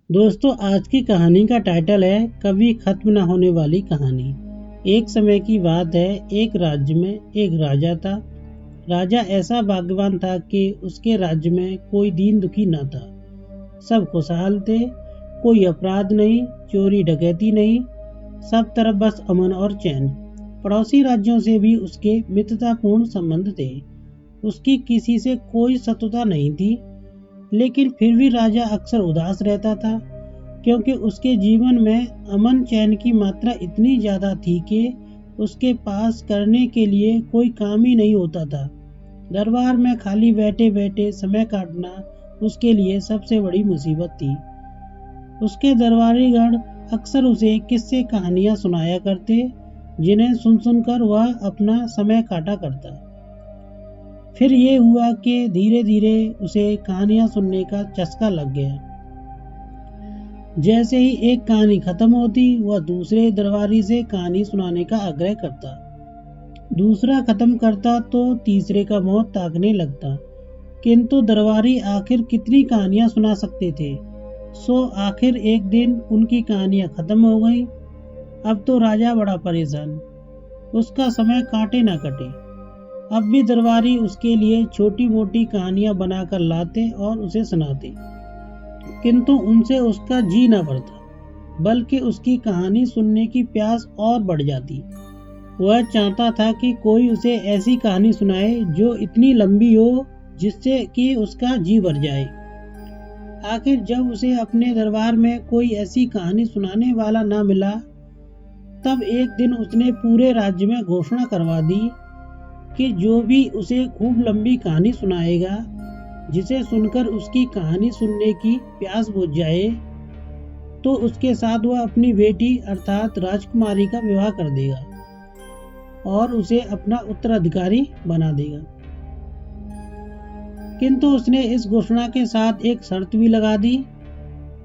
दोस्तों, आज की कहानी का टाइटल है कभी खत्म न होने वाली कहानी। एक समय की बात है, एक राज्य में एक राजा था। राजा ऐसा भाग्यवान था कि उसके राज्य में कोई दीन दुखी न था। सब खुशहाल थे, कोई अपराध नहीं, चोरी डकैती नहीं, सब तरफ बस अमन और चैन। पड़ोसी राज्यों से भी उसके मित्रतापूर्ण संबंध थे। उसकी किसी से कोई शत्रुता नहीं थी, लेकिन फिर भी राजा अक्सर उदास रहता था, क्योंकि उसके जीवन में अमन चैन की मात्रा इतनी ज्यादा थी कि उसके पास करने के लिए कोई काम ही नहीं होता था। दरबार में खाली बैठे बैठे समय काटना उसके लिए सबसे बड़ी मुसीबत थी। उसके दरबारीगण अक्सर उसे किस्से कहानियां सुनाया करते, जिन्हें सुन सुनकर वह अपना समय काटा करता। फिर ये हुआ कि धीरे धीरे उसे कहानियां सुनने का चस्का लग गया। जैसे ही एक कहानी खत्म होती, वह दूसरे दरबारी से कहानी सुनाने का आग्रह करता। दूसरा खत्म करता तो तीसरे का मुंह ताकने लगता, किंतु दरबारी आखिर कितनी कहानियां सुना सकते थे। सो आखिर एक दिन उनकी कहानियां खत्म हो गई। अब तो राजा बड़ा परेशान, उसका समय काटे ना कटे। अब भी दरबारी उसके लिए छोटी मोटी कहानियां बनाकर लाते और उसे सुनाते, किंतु उनसे उसका जी न भरता, बल्कि उसकी कहानी सुनने की प्यास और बढ़ जाती। वह चाहता था कि कोई उसे ऐसी कहानी सुनाए जो इतनी लंबी हो जिससे कि उसका जी भर जाए। आखिर जब उसे अपने दरबार में कोई ऐसी कहानी सुनाने वाला न मिला, तब एक दिन उसने पूरे राज्य में घोषणा करवा दी कि जो भी उसे खूब लंबी कहानी सुनाएगा, जिसे सुनकर उसकी कहानी सुनने की प्यास बुझ जाए, तो उसके साथ वह अपनी बेटी अर्थात राजकुमारी का विवाह कर देगा और उसे अपना उत्तराधिकारी बना देगा। किंतु उसने इस घोषणा के साथ एक शर्त भी लगा दी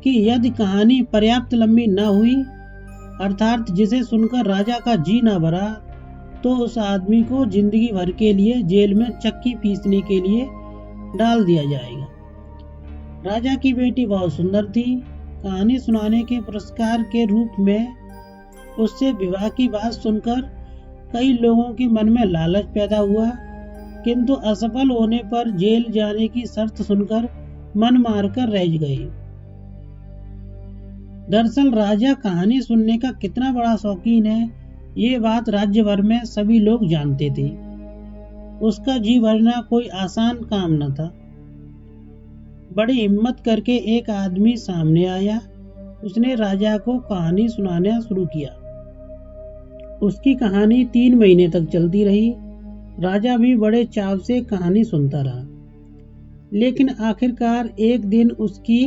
कि यदि कहानी पर्याप्त लंबी न हुई, अर्थात जिसे सुनकर राजा का जी न भरा, तो उस आदमी को जिंदगी भर के लिए जेल में चक्की पीसने के लिए डाल दिया जाएगा। राजा की बेटी बहुत सुंदर थी। कहानी सुनाने के पुरस्कार के रूप में उससे विवाह की बात सुनकर कई लोगों के मन में लालच पैदा हुआ, किंतु असफल होने पर जेल जाने की शर्त सुनकर मन मारकर रह गए। दरअसल राजा कहानी सुनने का कितना बड़ा शौकीन है, ये बात राज्य भर में सभी लोग जानते थे। उसका जी भरना कोई आसान काम न था। बड़ी हिम्मत करके एक आदमी सामने आया। उसने राजा को कहानी सुनाना शुरू किया। उसकी कहानी 3 महीने तक चलती रही। राजा भी बड़े चाव से कहानी सुनता रहा, लेकिन आखिरकार एक दिन उसकी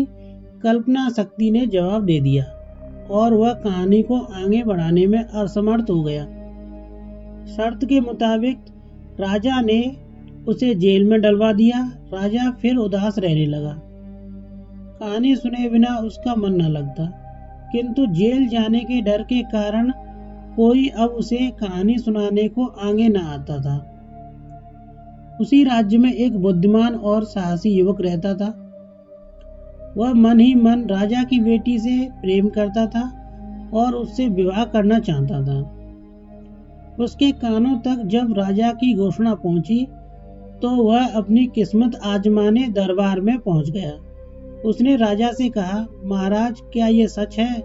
कल्पना शक्ति ने जवाब दे दिया और वह कहानी को आगे बढ़ाने में असमर्थ हो गया। शर्त के मुताबिक राजा ने उसे जेल में डलवा दिया। राजा फिर उदास रहने लगा। कहानी सुने बिना उसका मन न लगता, किंतु जेल जाने के डर के कारण कोई अब उसे कहानी सुनाने को आगे न आता था। उसी राज्य में एक बुद्धिमान और साहसी युवक रहता था। वह मन ही मन राजा की बेटी से प्रेम करता था और उससे विवाह करना चाहता था। उसके कानों तक जब राजा की घोषणा पहुंची, तो वह अपनी किस्मत आजमाने दरबार में पहुंच गया। उसने राजा से कहा, महाराज, क्या ये सच है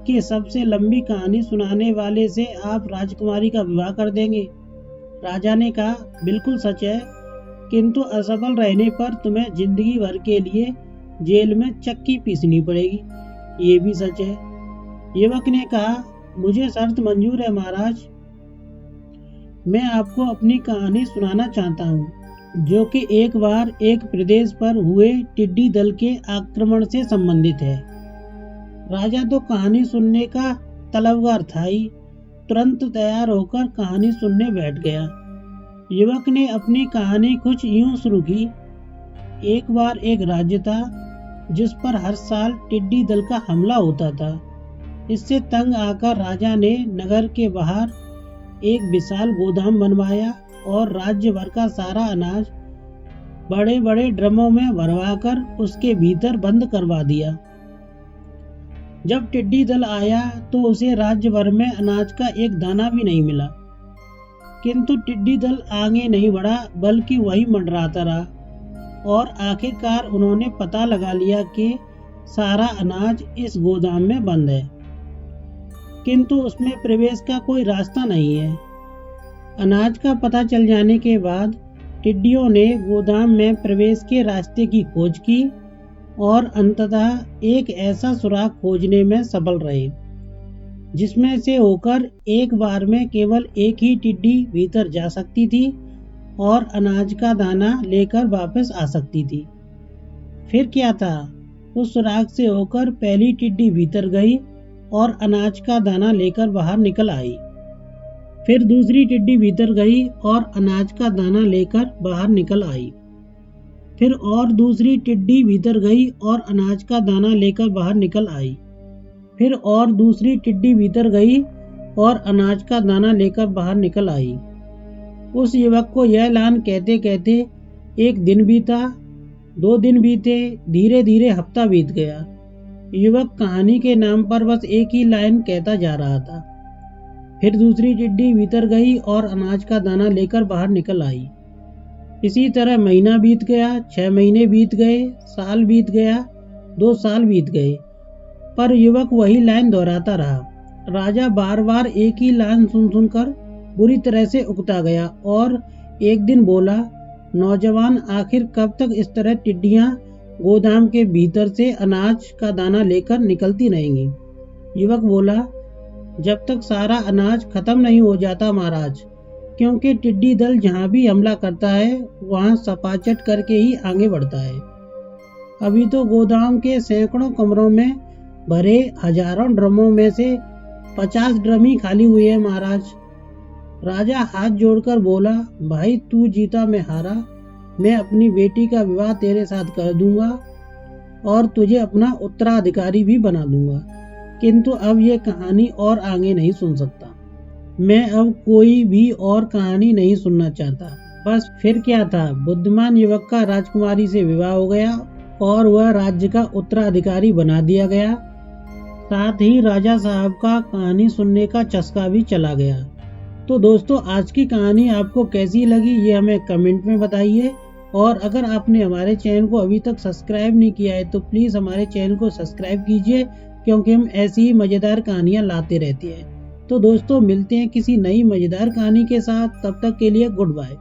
कि सबसे लंबी कहानी सुनाने वाले से आप राजकुमारी का विवाह कर देंगे? राजा ने कहा, बिल्कुल सच है, किंतु असफल रहने पर तुम्हें जिंदगी भर के लिए जेल में चक्की पीसनी पड़ेगी। ये भी सच है। युवक ने कहा, मुझे शर्त मंजूर है महाराज। मैं आपको अपनी कहानी सुनाना चाहता हूँ, जो कि एक बार एक प्रदेश पर हुए टिड्डी दल के आक्रमण से संबंधित है। राजा तो कहानी सुनने का तलबगार था ही, तुरंत तैयार होकर कहानी सुनने बैठ गया। युवक ने अपनी कहानी कुछ यूं शुरू की। एक बार एक राज्य था जिस पर हर साल टिड्डी दल का हमला होता था। इससे तंग आकर राजा ने नगर के बाहर एक विशाल गोदाम बनवाया और राज्य भर का सारा अनाज बड़े बड़े ड्रमों में भरवाकर उसके भीतर बंद करवा दिया। जब टिड्डी दल आया तो उसे राज्य भर में अनाज का एक दाना भी नहीं मिला, किंतु टिड्डी दल आगे नहीं बढ़ा बल्कि वही मंडराता रहा और आखिरकार उन्होंने पता लगा लिया कि सारा अनाज इस गोदाम में बंद है, किंतु उसमें प्रवेश का कोई रास्ता नहीं है। अनाज का पता चल जाने के बाद टिड्डियों ने गोदाम में प्रवेश के रास्ते की खोज की और अंततः एक ऐसा सुराग खोजने में सफल रहे जिसमें से होकर एक बार में केवल एक ही टिड्डी भीतर जा सकती थी और अनाज का दाना लेकर वापस आ सकती थी। फिर क्या था, उस सुराग से होकर पहली टिड्डी भीतर गई और अनाज का दाना लेकर बाहर निकल आई। फिर दूसरी टिड्डी भीतर गई और अनाज का दाना लेकर बाहर निकल आई। फिर और दूसरी टिड्डी भीतर गई और अनाज का दाना लेकर बाहर निकल आई। फिर और दूसरी टिड्डी भीतर गई और अनाज का दाना लेकर बाहर निकल आई। उस युवक को यह ऐलान कहते कहते एक दिन बीता, 2 दिन बीते, धीरे धीरे हफ्ता बीत गया। युवक कहानी के नाम पर बस एक ही लाइन कहता जा रहा था। फिर दूसरी टिड्डी भीतर गई और अनाज का दाना लेकर बाहर निकल आई। इसी तरह महीना बीत गया, 6 महीने बीत गए, साल बीत गया, 2 साल बीत गए, पर युवक वही लाइन दोहराता रहा। राजा बार बार एक ही लाइन सुन सुनकर बुरी तरह से उकता गया और एक दिन बोला, नौजवान, आखिर कब तक इस तरह टिड्डियां गोदाम के भीतर से अनाज का दाना लेकर निकलती रहेंगी? युवक बोला, जब तक सारा अनाज खत्म नहीं हो जाता महाराज, क्योंकि टिड्डी दल जहाँ भी हमला करता है वहाँ सपाचट करके ही आगे बढ़ता है। अभी तो गोदाम के सैकड़ों कमरों में भरे हजारों ड्रमों में से 50 ड्रम ही खाली हुए हैं महाराज। राजा हाथ जोड़कर बोला, भाई तू जीता मैं हारा, मैं अपनी बेटी का विवाह तेरे साथ कर दूंगा और तुझे अपना उत्तराधिकारी भी बना दूंगा, किंतु अब ये कहानी और आगे नहीं सुन सकता। मैं अब कोई भी और कहानी नहीं सुनना चाहता। बस फिर क्या था, बुद्धिमान युवक का राजकुमारी से विवाह हो गया और वह राज्य का उत्तराधिकारी बना दिया गया। साथ ही राजा साहब का कहानी सुनने का चस्का भी चला गया। तो दोस्तों, आज की कहानी आपको कैसी लगी ये हमें कमेंट में बताइए, और अगर आपने हमारे चैनल को अभी तक सब्सक्राइब नहीं किया है तो प्लीज़ हमारे चैनल को सब्सक्राइब कीजिए, क्योंकि हम ऐसी ही मज़ेदार कहानियाँ लाते रहते हैं। तो दोस्तों, मिलते हैं किसी नई मज़ेदार कहानी के साथ, तब तक के लिए गुड बाय।